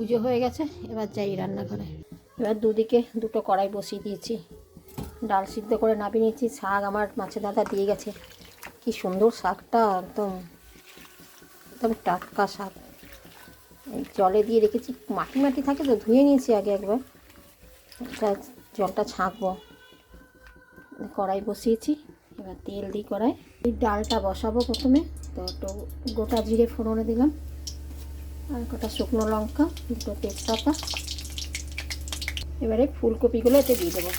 পুজো হয়ে গেছে, এবার যাই রান্নাঘরে। এবার দুদিকে দুটো কড়াই বসিয়ে দিয়েছি, ডাল সিদ্ধ করে নামিয়ে নিয়েছি। শাক আমার মাছের দাদা দিয়ে গেছে, কি সুন্দর শাকটা, একদম একদম টাটকা শাক। জলে দিয়ে রেখেছি, মাটি মাটি থাকে তো, ধুয়ে নিয়েছি আগে একবার, এটা জলটা ছাঁকবো। কড়াই বসিয়েছি, এবার তেল দিই কড়াই। এই ডালটা বসাবো প্রথমে, তো একটু গোটা জিরে ফোড়নে দিলাম, আর কটা শুকনো লঙ্কা, দুটো তেজপাতা। এবারে ফুলকপিগুলো এতে দিয়ে দেবো।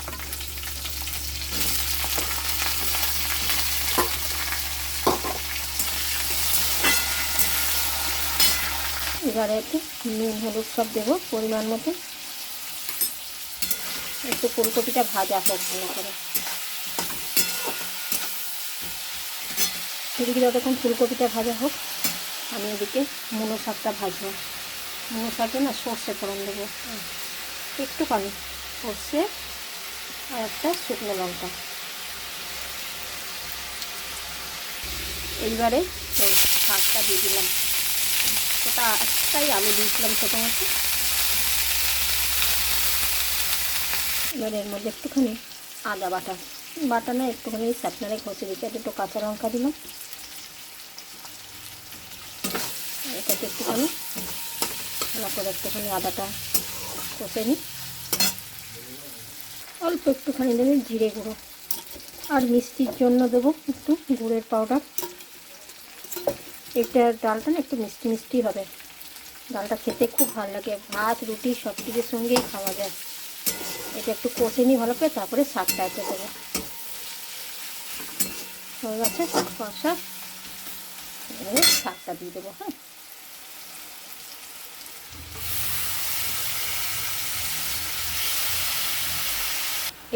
এবারে একটু নুন হলুদ সব দেবো পরিমাণ মতো। একটু ফুলকপিটা ভাজা হোক ভালো করে। এদিকে যতক্ষণ ফুলকপিটা ভাজা হোক, আমি এদিকে মুলো শাকটা ভাজবো। মুলো শাকে না সর্ষে ফোড়ন দেবো, একটুখানি সর্ষে আর একটা শুকনো লঙ্কা। এইবারে ওই শাকটা দিয়ে দিলাম, ওটা একটাই আলু দিয়েছিলাম ছোটো মতো। এবার এর মধ্যে একটুখানি আদা বাটা না, একটুখানি স্যাপনারে ঘষে দিতে, দুটো কাঁচা লঙ্কা দিলাম। এটাকে একটুখানি ভালো করে একটুখানি আদাটা কষে নিই। অল্প একটুখানি দেবেন জিরে গুঁড়ো, আর মিষ্টির জন্য দেবো একটু গুড়ের পাউডার। এটা ডালটা না একটু মিষ্টি মিষ্টি হবে, ডালটা খেতে খুব ভালো লাগে, ভাত রুটি সব কিছুর সঙ্গেই খাওয়া যায়। এটা একটু কষে নিই ভালো করে, তারপরে শাকটা এতে দেবো। হয়ে গেছে কষা, এবারে শাকটা দিয়ে দেবো। হ্যাঁ,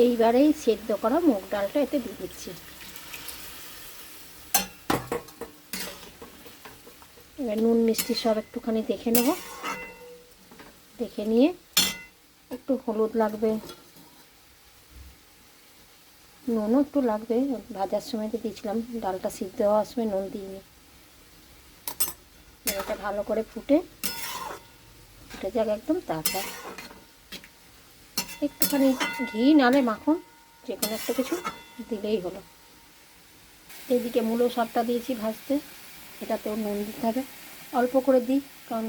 এইবারেই সেদ্ধ করা মুগ ডালটা এতে দিয়ে দিচ্ছি। এবার নুন মিষ্টি সব একটুখানি দেখে নেব, দেখে নিয়ে একটু হলুদ লাগবে, নুনও একটু লাগবে, ভাজার সময় তো দিয়েছিলাম, ডালটা সিদ্ধ হওয়ার সময় নুন দিইনি। এটা ভালো করে ফুটে যাক একদম, তারপর একটুখানি ঘি নালে মাখন, যে কোনো একটা কিছু দিলেই হলো। এদিকে মূলো শাকটা দিয়েছি ভাজতে, এটাতেও নুন দিতে হবে, অল্প করে দিই, কারণ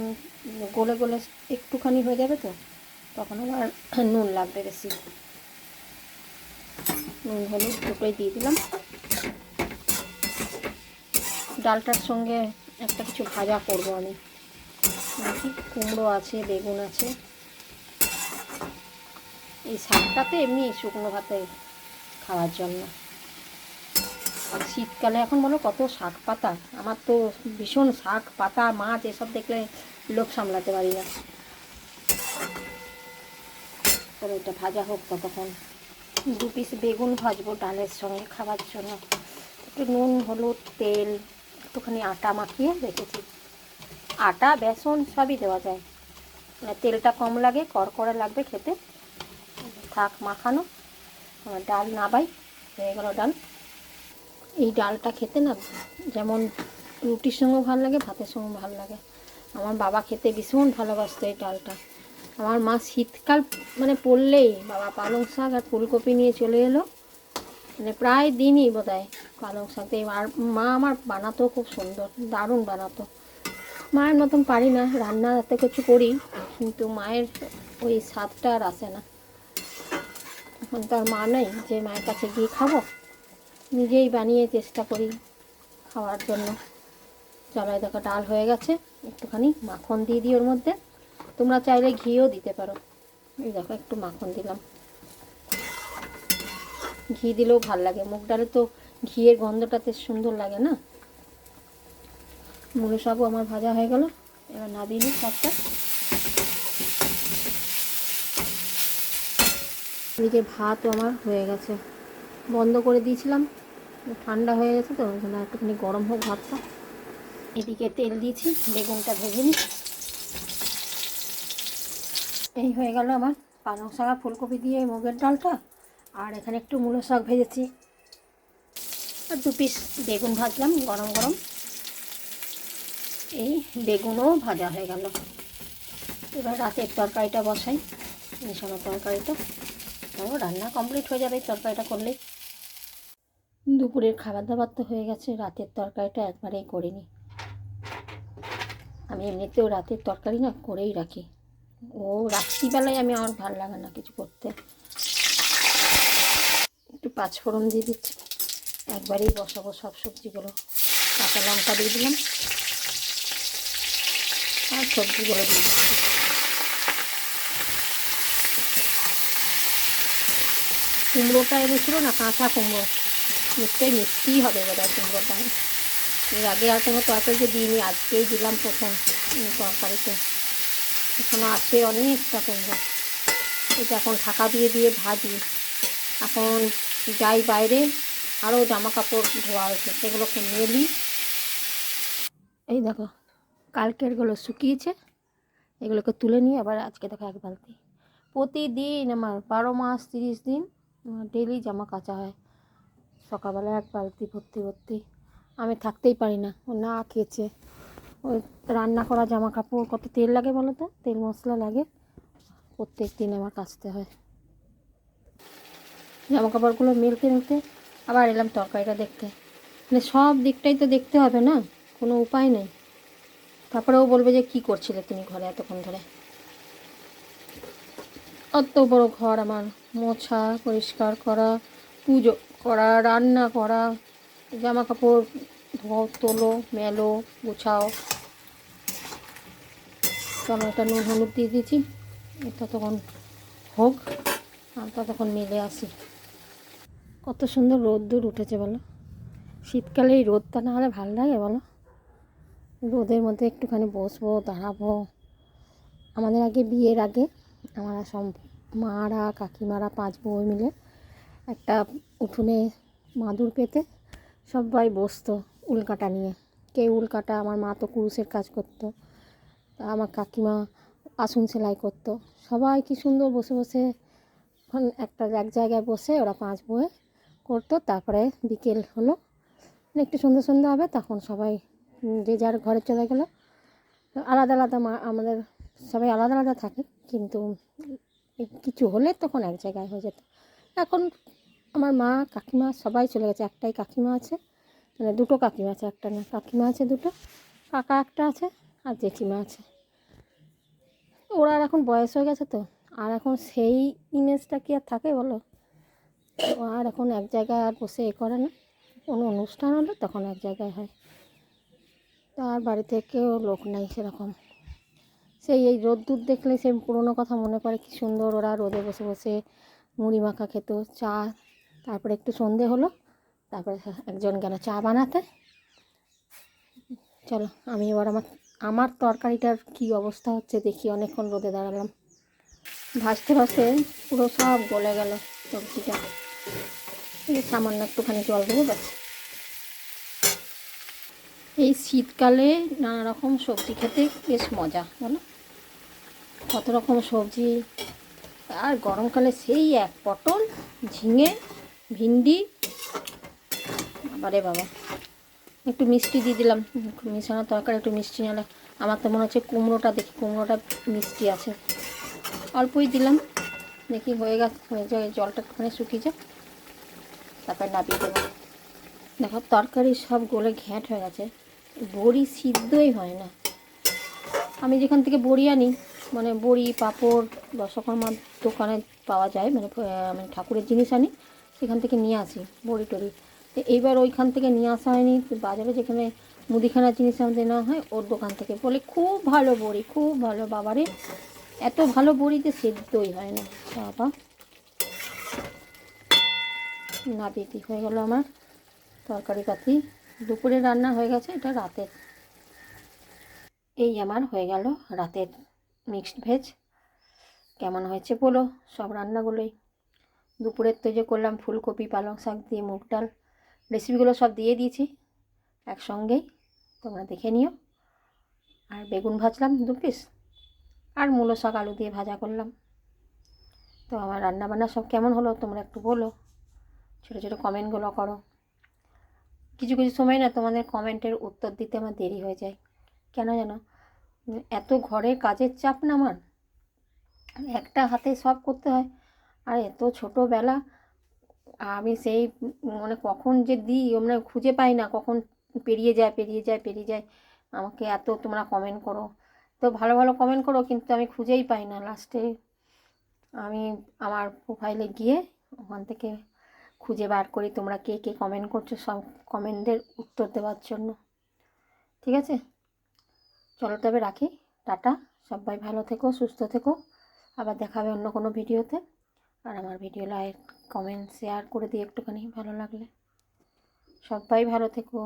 গলে গলে একটুখানি হয়ে যাবে তো, তখন আবার নুন লাগবে বেশি। নুন হলুদ দুটোই দিয়ে দিলাম। ডালটার সঙ্গে একটা কিছু ভাজা করবো আমি, দেখি কুমড়ো আছে, বেগুন আছে। এই শাকটাতে এমনি শুকনো ভাতে খাওয়ার জন্য। শীতকালে এখন বলো কত শাক পাতা, আমার তো ভীষণ শাক পাতা মাছ এসব দেখলে লোভ সামলাতে পারি না। তবে এটা ভাজা হোক, ততক্ষণ 2 পিস বেগুন ভাজবো ডালের সঙ্গে খাওয়ার জন্য। একটু নুন হলুদ তেল একটুখানি আটা মাখিয়ে রেখেছি, আটা বেসন সবই দেওয়া যায়, মানে তেলটা কম লাগে, কড়কড়া লাগবে খেতে, থাক মাখানো। আমার ডাল নাবাই, হয়ে গেল ডাল। এই ডালটা খেতে না যেমন রুটির সঙ্গেও ভালো লাগে, ভাতের সঙ্গেও ভালো লাগে। আমার বাবা খেতে ভীষণ ভালোবাসতো এই ডালটা। আমার মা শীতকাল মানে পড়লেই বাবা পালং শাক আর ফুলকপি নিয়ে চলে এলো, মানে প্রায় দিনই বোধহয় পালং শাক। আর মা আমার বানাতো খুব সুন্দর, দারুণ বানাতো। মায়ের মতন পারি না রান্না, এত কিছু করি কিন্তু মায়ের ওই স্বাদটা আর আসে না। এখন তো আর মা নেই যে মায়ের কাছে গিয়ে খাবো, নিজেই বানিয়ে চেষ্টা করি খাওয়ার জন্য। চলাই দেখো ডাল হয়ে গেছে, একটুখানি মাখন দিয়ে দিই ওর মধ্যে, তোমরা চাইলে ঘিও দিতে পারো। এই দেখো একটু মাখন দিলাম, ঘি দিলেও ভাল লাগে, মুগ ডালে তো ঘিয়ের গন্ধটাতে সুন্দর লাগে না। মুলো শাকও আমার ভাজা হয়ে গেল, এবার নামিয়ে নিই শাকটা। এদিকে ভাতও আমার হয়ে গেছে, বন্ধ করে দিয়েছিলাম, ঠান্ডা হয়ে গেছে তো ওই জন্য একটুখানি গরম হোক ভাতটা। এদিকে তেল দিয়েছি, বেগুনটা ভেজে নিই। এই হয়ে গেল আমার পালং শাক আর ফুলকপি দিয়ে মুগের ডালটা, আর এখানে একটু মূলো শাক ভেজেছি, আর 2 পিস বেগুন ভাজলাম গরম গরম। এই বেগুনও ভাজা হয়ে গেল, এবার রাতের তরকারিটা বসাই, মিশানো তরকারিটা। তাও রান্না কমপ্লিট হয়ে যাবে তরকারিটা করলেই। দুপুরের খাবার দাবার তো হয়ে গেছে, রাতের তরকারিটা একবারেই করে নিই। আমি এমনিতেও রাতের তরকারি না করেই রাখি, ও রাত্রিবেলায় আমার ভালো লাগে না কিছু করতে। একটু পাঁচফোড়ন দিয়ে দিচ্ছি, একবারেই বসাবো সব সবজিগুলো। কাঁচা লঙ্কা দিয়ে দিলাম আর সবজিগুলো দিয়ে দিচ্ছি। কুমড়োটা এনেছিল না, কাঁচা কুমড়ো, নিশ্চয়ই মিষ্টিই হবে বোধহয় কুমড়োটা। এর আগে আর কোনো তরকারিতে দিইনি, আজকেই দিলাম প্রথম তরকারিতে। এখনও আছে অনেকটা কুমড়ো। এটা এখন ঢাকা দিয়ে দিয়ে ভাজি। এখন যাই বাইরে, আরও জামা কাপড় ধোয়া হয়েছে, সেগুলোকে মেলি। এই দেখো কালকেরগুলো শুকিয়েছে, এগুলোকে তুলে নিয়ে আবার আজকে দেখো এক বালতি। প্রতিদিন আমার 12 মাস 30 দিন ডেইলি জামা কাচা হয়। সকালবেলা এক বালতি ভর্তি ভর্তি, আমি থাকতেই পারি না। ও না খেয়েছে, ওই রান্না করা জামা কাপড় কত তেল লাগে বলো তো, তেল মশলা লাগে, প্রত্যেক দিন আমার কাচতে হয়। জামা কাপড়গুলো মেলতে মেলতে আবার এলাম তরকারিটা দেখতে, মানে সব দিকটাই তো দেখতে হবে না, কোনো উপায় নেই। তারপরেও বলবে যে কী করছিলে তুমি ঘরে এতক্ষণ ধরে। অত বড় ঘর আমার, মোছা পরিষ্কার করা, পুজো করা, রান্না করা, জামা কাপড় ধোও, তোলো, মেলো, গুছাও। চলো এটা নুন হলুদ দিয়ে দিয়েছি, এটা তখন হোক, আর ততক্ষণ মেলে আসি। কত সুন্দর রোদ্দুর উঠেছে বলো, শীতকালে এই রোদটা না হলে ভালো লাগে বলো। রোদের মধ্যে একটুখানি বসবো, দাঁড়াবো। আমাদের আগে বিয়ের আগে আমরা সব মারা কাকিমারা 5 বউ মিলে একটা উঠোনে মাদুর পেতে সবাই বসতো উলকাটা নিয়ে। কেউ উলকাটা, আমার মা তো কুরুশের কাজ করতো, আমার কাকিমা আসন সেলাই করতো। সবাই কি সুন্দর বসে বসে একটা এক জায়গায় বসে ওরা 5 বউয়ে করতো। তারপরে বিকেল হলো, একটু সন্ধ্যা সন্ধ্যা হবে, তখন সবাই যে যার ঘরে চলে গেলো। আলাদা আলাদা আমাদের সবাই আলাদা আলাদা থাকে, কিন্তু কিছু হলে তখন এক জায়গায় হয়ে যেত। এখন আমার মা কাকিমা সবাই চলে গেছে, একটাই কাকিমা আছে, মানে 2টো কাকিমা আছে, একটা না, কাকিমা আছে 2টো, কাকা একটা আছে, আর জেঠিমা আছে। ওরা আর এখন বয়স হয়ে গেছে তো, আর এখন সেই ইমেজটা কি আর থাকে বলো। আর এখন এক জায়গায় আর বসে করে না, কোনো অনুষ্ঠান হলে তখন এক জায়গায় হয়। তার বাড়ি থেকেও লোক নাই সেরকম। সেই এই রোদ্দুর দেখলে সেই পুরোনো কথা মনে পড়ে, কী সুন্দর ওরা রোদে বসে বসে মুড়ি মাখা খেত, চা। তারপরে একটু সন্ধে হলো, তারপরে একজন গেল চা বানাতে। চলো আমি এবার আমার তরকারিটার কী অবস্থা হচ্ছে দেখি। অনেকক্ষণ রোদে দাঁড়ালাম, ভাজতে ভাজতে পুরো সব গলে গেল সবজিটা। সামান্য একটুখানি জল দেবো ব্যাস। এই শীতকালে নানা রকম সবজি খেতে বেশ মজা বলো, কত রকম সবজি। আর গরমকালে সেই এক পটল, ঝিঙে, ভিন্ডি, বাবারে বাবা। একটু মিষ্টি দিয়ে দিলাম, মিশানো তরকারি একটু মিষ্টি নাহলে আমার তো মনে হচ্ছে কুমড়োটা, দেখি কুমড়োটা মিষ্টি আছে, অল্পই দিলাম। দেখি হয়ে গেছে, হয়ে যায়, জলটা একটুখানি শুকিয়ে যায়, তারপরে নামিয়ে দেবো। দেখো তরকারি সব গলে ঘ্যাঁট হয়ে গেছে, বড়ি সিদ্ধই হয় না। আমি যেখান থেকে বড়ি আনি, মানে বড়ি পাঁপড় দশকর্মার দোকানে পাওয়া যায়, মানে মানে ঠাকুরের জিনিস আনি, সেখান থেকে নিয়ে আসি বড়ি টড়ি। তো এইবার ওইখান থেকে নিয়ে আসা হয়নি, বাজারে যেখানে মুদিখানার জিনিস আমাদের নেওয়া হয় ওর দোকান থেকে, বলে খুব ভালো বড়ি, খুব ভালো। বাবারে এত ভালো বড়িতে সেদ্ধই হয় না বাবা। নাবিতি হয়ে গেল আমার তরকারি পাতি। দুপুরে রান্না হয়ে গেছে, এটা রাতের। এই আমার হয়ে গেল রাতের মিক্সড ভেজ। কেমন হয়েছে বলো সব রান্নাগুলোই। দুপুরের তো যে করলাম ফুলকপি পালং শাক দিয়ে মুগ ডাল, রেসিপিগুলো সব দিয়ে দিয়েছি একসঙ্গেই, তোমরা দেখে নিও। আর বেগুন ভাজলাম 2 পিস, আর মূলো শাক আলু দিয়ে ভাজা করলাম। তো আমার রান্নাবান্না সব কেমন হলো তোমরা একটু বলো, ছোটো ছোটো কমেন্টগুলো করো। কিছু কিছু সময় না তোমাদের কমেন্টের উত্তর দিতে আমার দেরি হয়ে যায়, কেন জানো, এত ঘরের কাজের চাপ না আমার, একটা হাতে সব করতে হয়। আর এত ছোটোবেলা, আমি সেই মানে কখন যে দিই মানে খুঁজে পাই না, কখন পেরিয়ে যায় পেরিয়ে যায় পেরিয়ে যায়। আমাকে এত তোমরা কমেন্ট করো, তো ভালো ভালো কমেন্ট করো, কিন্তু আমি খুঁজেই পাই না। লাস্টে আমি আমার প্রোফাইলে গিয়ে ওখান থেকে খুঁজে বার করি তোমরা কে কে কমেন্ট করছো, সব কমেন্টের উত্তর দেওয়ার জন্য। ঠিক আছে, চলো তবে রাখি, টাটা। সবাই ভালো থেকো, সুস্থ থেকো, আবার দেখা হবে অন্য কোনো ভিডিওতে। আর আমার ভিডিও লাইক কমেন্ট শেয়ার করে দিই একটুখানি ভালো লাগলে। সবাই ভালো থেকো।